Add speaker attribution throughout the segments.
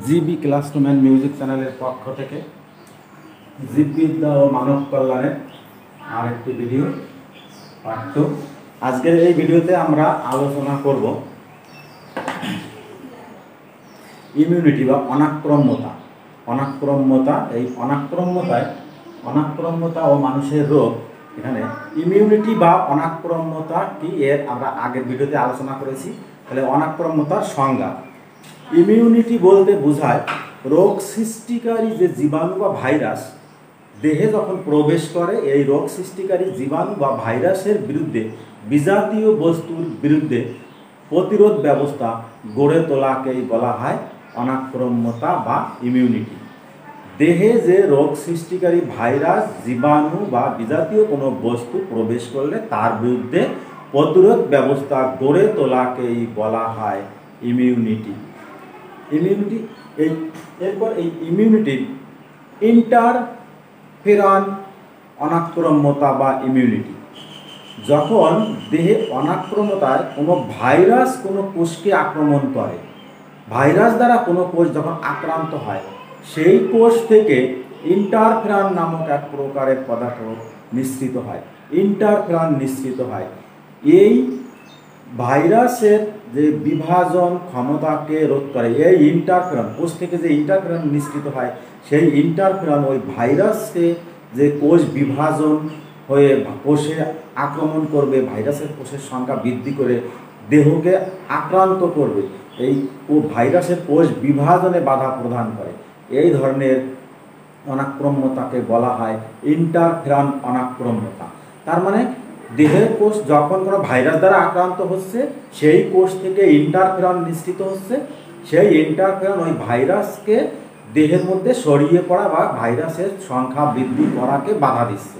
Speaker 1: GB classroom and music চ্যানেলের পক্ষ থেকে জীববিদ্যা ও মানব কল্যাণের আরেকটি ভিডিও পার্ট 2। আজকের এই ভিডিওতে আমরা আলোচনা করব ইমিউনিটি বা অনাক্রম্যতা। এই অনাক্রম্যতা ও মানুষের রোগ। এখানে ইমিউনিটি বা অনাক্রম্যতা কি, এর আমরা আগের ভিডিওতে আলোচনা করেছি। তাহলে অনাক্রম্যতার সংজ্ঞা: ইমিউনিটি বলতে বোঝায় রোগ সৃষ্টিকারী যে জীবাণু বা ভাইরাস দেহে যখন প্রবেশ করে, এই রোগ সৃষ্টিকারী জীবাণু বা ভাইরাসের বিরুদ্ধে বিজাতীয় বস্তুর বিরুদ্ধে প্রতিরোধ ব্যবস্থা গড়ে তোলাকেই বলা হয় অনাক্রম্যতা বা ইমিউনিটি। দেহে যে রোগ সৃষ্টিকারী ভাইরাস, জীবাণু বা বিজাতীয় কোনো বস্তু প্রবেশ করলে তার বিরুদ্ধে প্রতিরোধ ব্যবস্থা গড়ে তোলাকেই বলা হয় ইমিউনিটি। এরপর এই ইমিউনিটির ইন্টারফেরন অনাক্রম্যতা বা ইমিউনিটি। যখন দেহে অনাক্রম্যতায় কোনো ভাইরাস কোনো কোষকে আক্রমণ করে, ভাইরাস দ্বারা কোনো কোষ যখন আক্রান্ত হয়, সেই কোষ থেকে ইন্টারফেরন নামক এক প্রকারের পদার্থ নিঃসৃত হয়। এই ভাইরাসের যে বিভাজন ক্ষমতাকে রোধ করে, এই ইন্টারফেরন, কোষ থেকে যে ইন্টারফেরন নিঃসৃত হয়, সেই ইন্টারফেরন ওই ভাইরাসকে যে কোষ বিভাজন হয়ে কোষে আক্রমণ করবে, ভাইরাসের কোষের সংখ্যা বৃদ্ধি করে দেহকে আক্রান্ত করবে, এই ভাইরাসের কোষ বিভাজনে বাধা প্রদান করে। এই ধরনের অনাক্রম্যতাকে বলা হয় ইন্টারফেরন অনাক্রম্যতা। তার মানে দেহের কোষ যখন কোনো ভাইরাস দ্বারা আক্রান্ত হচ্ছে, সেই কোষ থেকে ইন্টারফেরন নিঃসৃত হচ্ছে, সেই ইন্টারফেরন ওই ভাইরাসকে দেহের মধ্যে ছড়িয়ে পড়া বা ভাইরাসের সংখ্যা বৃদ্ধি করাকে বাধা দিচ্ছে।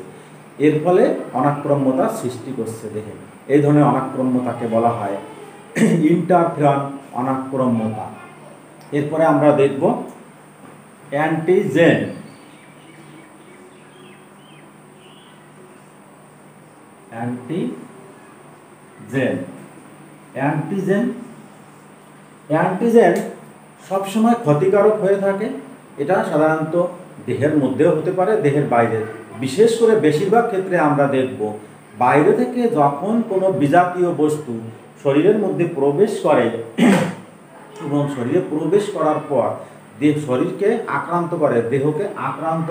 Speaker 1: এর ফলে অনাক্রম্যতা সৃষ্টি করছে দেহে। এই ধরনের অনাক্রম্যতাকে বলা হয় ইন্টারফেরন অনাক্রম্যতা। এরপরে আমরা দেখব অ্যান্টিজেন। অ্যান্টিজেন সবসময় ক্ষতিকারক হয়ে থাকে। এটা সাধারণত দেহের মধ্যেও হতে পারে, দেহের বাইরে। বিশেষ করে বেশিরভাগ ক্ষেত্রে আমরা দেখব বাইরে থেকে যখন কোনো বিজাতীয় বস্তু শরীরের মধ্যে প্রবেশ করে এবং শরীরে প্রবেশ করার পর শরীরকে আক্রান্ত করে, দেহকে আক্রান্ত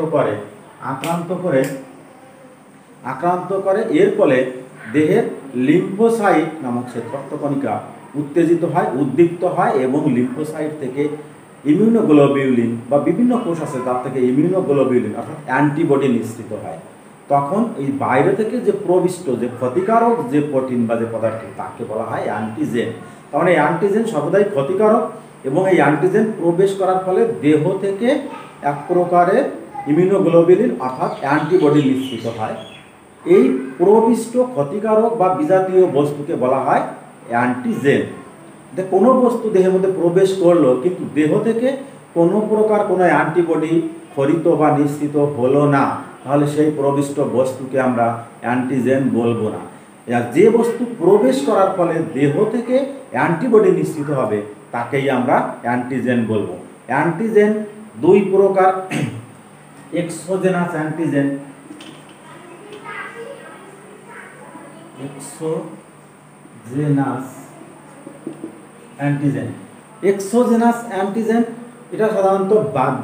Speaker 1: করে, এর ফলে দেহের লিম্ফোসাইট নামক সে রক্তকণিকা উত্তেজিত হয়, উদ্দীপ্ত হয় এবং লিম্ফোসাইট থেকে ইমিউনোগ্লোবিউলিন বা বিভিন্ন কোষ আছে, তার থেকে ইমিউনোগ্লোবিউলিন অর্থাৎ অ্যান্টিবডি নিঃসৃত হয়। তখন এই বাইরে থেকে যে প্রবিষ্ট যে ক্ষতিকারক যে প্রোটিন বা যে পদার্থ, তাকে বলা হয় অ্যান্টিজেন। কারণ এই অ্যান্টিজেন সর্বদাই ক্ষতিকারক এবং এই অ্যান্টিজেন প্রবেশ করার ফলে দেহ থেকে এক প্রকারের ইমিউনোগ্লোবিউলিন অর্থাৎ অ্যান্টিবডি নিঃসৃত হয়। এই প্রবিষ্ট ক্ষতিকারক বা বিজাতীয় বস্তুকে বলা হয় অ্যান্টিজেন। কোনো বস্তু দেহের মধ্যে প্রবেশ করলো কিন্তু দেহ থেকে কোনো প্রকার কোনো অ্যান্টিবডি খরিত বা নিঃসৃত হলো না, তাহলে সেই প্রবিষ্ট বস্তুকে আমরা অ্যান্টিজেন বলবো না। যে বস্তু প্রবেশ করার ফলে দেহ থেকে অ্যান্টিবডি নিঃসৃত হবে, তাকেই আমরা অ্যান্টিজেন বলবো। অ্যান্টিজেন দুই প্রকার: এক্সোজেনাস অ্যান্টিজেন, এক্সোজেনাস অ্যান্টিজেন এটা সাধারণত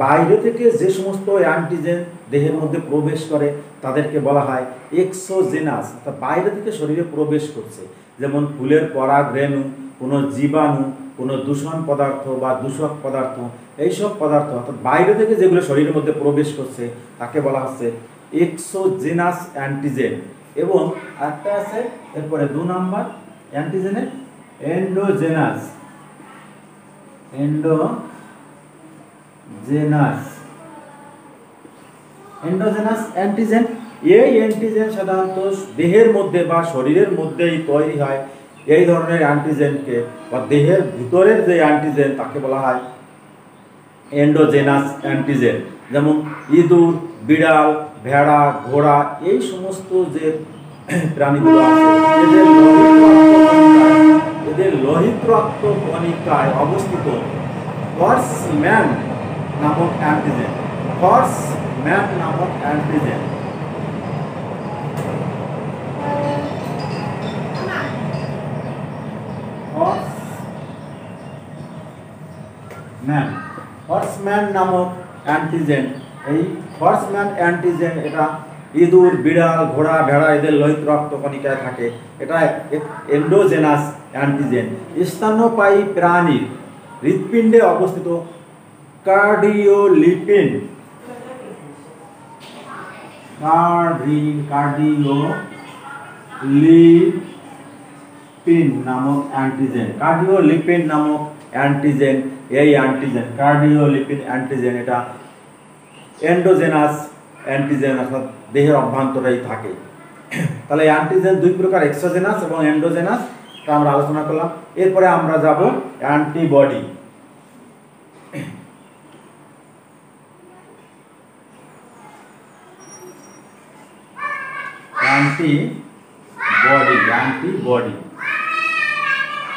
Speaker 1: বাইরে থেকে যে সমস্ত অ্যান্টিজেন দেহের মধ্যে প্রবেশ করে তাদেরকে বলা হয় এক্সোজেনাস, অর্থাৎ বাইরে থেকে শরীরে প্রবেশ করছে। যেমন ফুলের পরাগরেণু, কোনো জীবাণু, কোনো দূষণ পদার্থ বা দূষক পদার্থ, এইসব পদার্থ অর্থাৎ বাইরে থেকে যেগুলো শরীরের মধ্যে প্রবেশ করছে তাকে বলা হচ্ছে এক্সোজেনাস অ্যান্টিজেন। এবং একটা আছে এরপরে 2 নাম্বার অ্যান্টিজেনের এন্ডোজেনাস অ্যান্টিজেন। এই অ্যান্টিজেন সাধারণত দেহের মধ্যে বা শরীরের মধ্যেই তৈরি হয়। এই ধরনের অ্যান্টিজেনকে বা দেহের ভিতরের যে অ্যান্টিজেন তাকে বলা হয় এন্ডোজেনাস অ্যান্টিজেন। যেমন ইঁদুর, বিড়াল, ভেড়া, ঘোড়া, এই সমস্ত যে প্রাণীগুলো আছে, এদের লোহিত রক্ত কণিকায় অবস্থিত হর্সম্যান নামক অ্যান্টিজেন, হর্সম্যান নামক অ্যান্টিজেন। হর্সম্যান নামক অ্যান্টিজেন, এই হর্সম্যান অ্যান্টিজেন এটা ইঁদুর, বিড়াল, ঘোড়া, ভেড়া এদের লোহিত রক্তকণিকায় থাকে। এটা এন্ডোজেনাস অ্যান্টিজেন। স্তন্যপায়ী প্রাণীর হৃৎপিণ্ডে অবস্থিত কার্ডিওলিপিন, কার্ডিওলিপিন নামক অ্যান্টিজেন, কার্ডিওলিপিন নামক অ্যান্টিজেন, এই অ্যান্টিজেন কার্ডিওলিপিন অ্যান্টিজেন এটা এন্ডোজেনাস অ্যান্টিজেন, অর্থাৎ দেহের অভ্যন্তরেই থাকে। তাহলে অ্যান্টিজেন দুই প্রকার, এক্সোজেনাস এবং এন্ডোজেনাস, তা আমরা আলোচনা করলাম। এরপরে আমরা যাব অ্যান্টিবডি।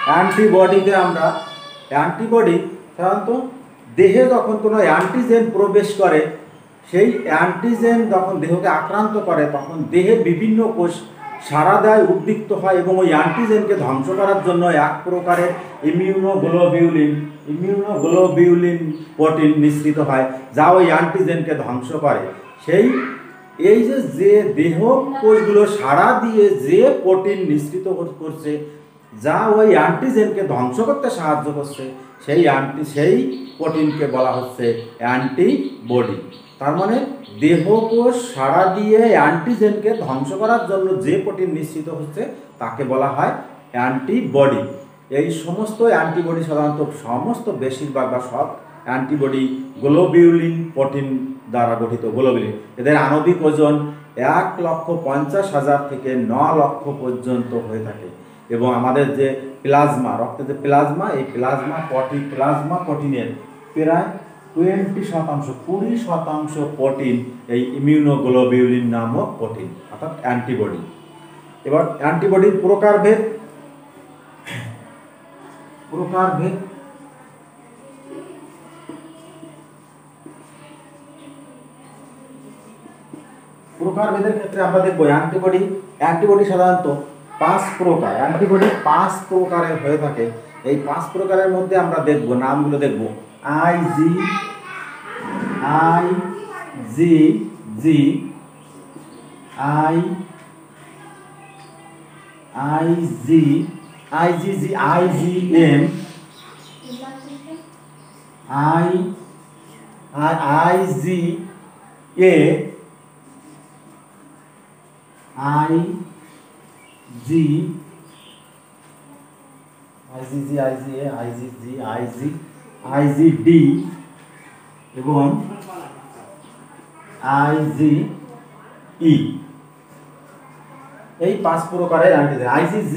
Speaker 1: অ্যান্টিবডিতে আমরা অ্যান্টিবডি সাধারণত দেহে যখন কোনো অ্যান্টিজেন প্রবেশ করে, সেই অ্যান্টিজেন যখন দেহকে আক্রান্ত করে তখন দেহের বিভিন্ন কোষ সাড়া দেয়, উদ্দীপ্ত হয় এবং ওই অ্যান্টিজেনকে ধ্বংস করার জন্য এক প্রকারের ইমিউনোগ্লোবিউলিন প্রোটিন নিঃসৃত হয়, যা ওই অ্যান্টিজেনকে ধ্বংস করে। এই যে দেহ কোষগুলো সাড়া দিয়ে যে প্রোটিন নিঃসৃত করছে, যা ওই অ্যান্টিজেনকে ধ্বংস করতে সাহায্য করছে, সেই প্রোটিনকে বলা হচ্ছে অ্যান্টিবডি। তার মানে দেহকোষ সাড়া দিয়ে অ্যান্টিজেনকে ধ্বংস করার জন্য যে প্রোটিন নিঃসৃত হচ্ছে তাকে বলা হয় অ্যান্টিবডি। এই সমস্ত অ্যান্টিবডি সাধারণত বেশিরভাগ বা সব অ্যান্টিবডি গ্লোবিউলিন প্রোটিন দ্বারা গঠিত। গ্লোবিউলিন এদের আণবিক ওজন 1,50,000 থেকে 9 লক্ষ পর্যন্ত হয়ে থাকে এবং আমাদের যে প্লাজমা, রক্তের যে প্লাজমা, এই প্লাজমা প্রোটিনের প্রায় 20% প্রোটিন এই ইমিউনোগ্লোবিউলিন নামক প্রোটিন, অর্থাৎ অ্যান্টিবডি। এবার অ্যান্টিবডির প্রকারভেদ। প্রকারভেদের ক্ষেত্রে আমরা দেখব অ্যান্টিবডি সাধারণত 5 প্রকার। অ্যান্টিবডি 5 প্রকারের হয়ে থাকে। এই 5 প্রকারের মধ্যে আমরা দেখব, নামগুলো দেখব। IgG, IgM, IgD এবং IgE। এই 5 প্রকারের antigen IgG,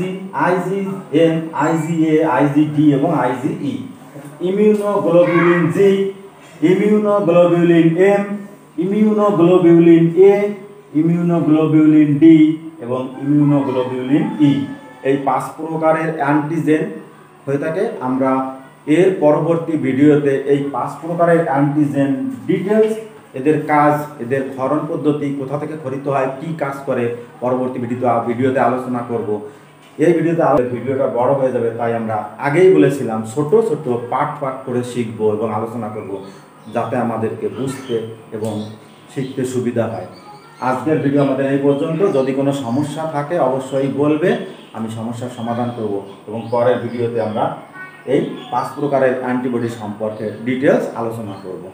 Speaker 1: IgM, IgA, IgD এবং IgE। Immunoglobulin G, immunoglobulin M, immunoglobulin A, immunoglobulin D এবং ইমিউনোগ্লোবিউলিন E। এই 5 প্রকারের অ্যান্টিজেন হয়ে থাকে। আমরা এর পরবর্তী ভিডিওতে এই 5 প্রকারের অ্যান্টিজেন ডিটেলস, এদের কাজ, এদের ক্ষরণ পদ্ধতি, কোথা থেকে খরিত হয়, কি কাজ করে, পরবর্তী ভিডিওতে আলোচনা করব। এই ভিডিওটা বড় হয়ে যাবে, তাই আমরা আগেই বলেছিলাম ছোট পার্ট করে শিখব এবং আলোচনা করব, যাতে আমাদেরকে বুঝতে এবং শিখতে সুবিধা হয়। আজকের ভিডিও আমাদের এই পর্যন্ত। যদি কোনো সমস্যা থাকে অবশ্যই বলবে, আমি সমস্যার সমাধান করব এবং পরের ভিডিওতে আমরা এই 5 প্রকারের অ্যান্টিবডি সম্পর্কে ডিটেলস আলোচনা করব।